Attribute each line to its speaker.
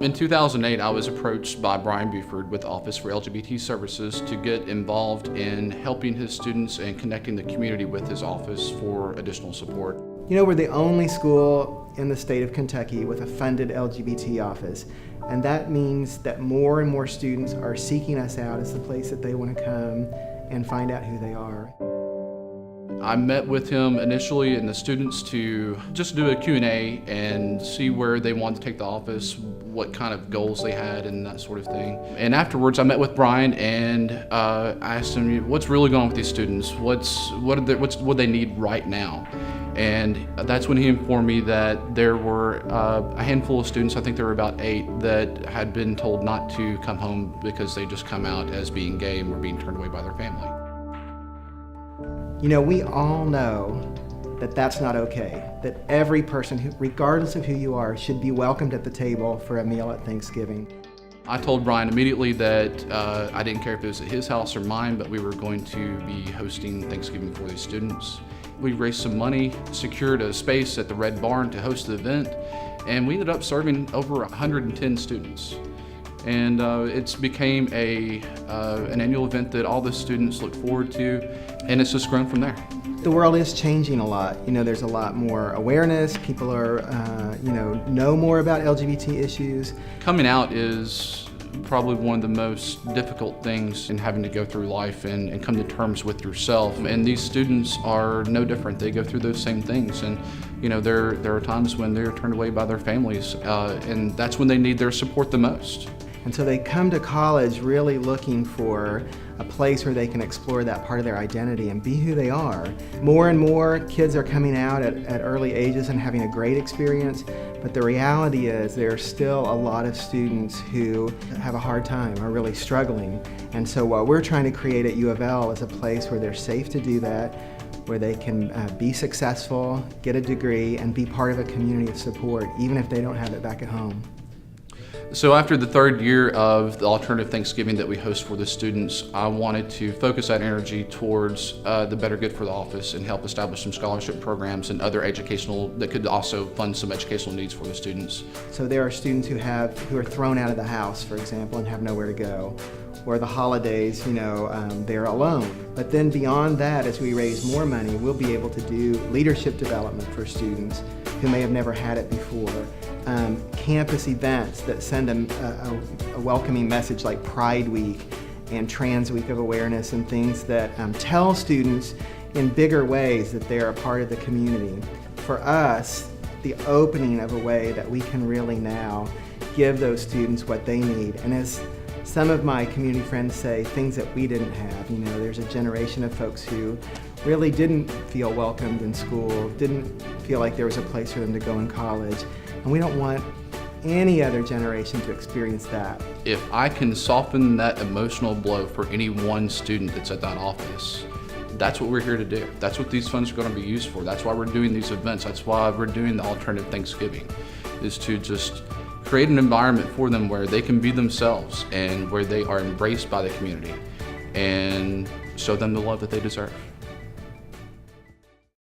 Speaker 1: In 2008, I was approached by Brian Buford with Office for LGBT Services to get involved in helping his students and connecting the community with his office for additional support.
Speaker 2: You know, we're the only school in the state of Kentucky with a funded LGBT office, and that means that more and more students are seeking us out as the place that they want to come and find out who they are.
Speaker 1: I met with him initially and the students to just do a Q&A and see where they wanted to take the office, what kind of goals they had and that sort of thing. And afterwards I met with Brian and I asked him, what's really going on with these students? What they need right now? And that's when he informed me that there were a handful of students, I think there were about 8, that had been told not to come home because they just come out as being gay and were being turned away by their family.
Speaker 2: You know, we all know that that's not okay, that every person, regardless of who you are, should be welcomed at the table for a meal at Thanksgiving.
Speaker 1: I told Brian immediately that I didn't care if it was at his house or mine, but we were going to be hosting Thanksgiving for these students. We raised some money, secured a space at the Red Barn to host the event, and we ended up serving over 110 students. And it's became an annual event that all the students look forward to, and it's just grown from there.
Speaker 2: The world is changing a lot. You know, there's a lot more awareness. People are, know more about LGBT issues.
Speaker 1: Coming out is probably one of the most difficult things in having to go through life and come to terms with yourself. And these students are no different. They go through those same things. And you know, there are times when they're turned away by their families, and that's when they need their support the most.
Speaker 2: And so they come to college really looking for a place where they can explore that part of their identity and be who they are. More and more kids are coming out at early ages and having a great experience, but the reality is there are still a lot of students who have a hard time, are really struggling. And so what we're trying to create at U of L is a place where they're safe to do that, where they can be successful, get a degree, and be part of a community of support, even if they don't have it back at home.
Speaker 1: So after the 3rd year of the alternative Thanksgiving that we host for the students, I wanted to focus that energy towards the better good for the office and help establish some scholarship programs and other educational, that could also fund some educational needs for the students.
Speaker 2: So there are students who are thrown out of the house, for example, and have nowhere to go. Or the holidays, they're alone. But then beyond that, as we raise more money, we'll be able to do leadership development for students who may have never had it before. Campus events that send a welcoming message like Pride Week and Trans Week of Awareness, and things that tell students in bigger ways that they're a part of the community. For us, the opening of a way that we can really now give those students what they need. And as some of my community friends say, things that we didn't have. You know, there's a generation of folks who really didn't feel welcomed in school, didn't feel like there was a place for them to go in college. And we don't want any other generation to experience that.
Speaker 1: If I can soften that emotional blow for any one student that's at that office, that's what we're here to do. That's what these funds are going to be used for. That's why we're doing these events. That's why we're doing the alternative Thanksgiving, is to just create an environment for them where they can be themselves and where they are embraced by the community and show them the love that they deserve.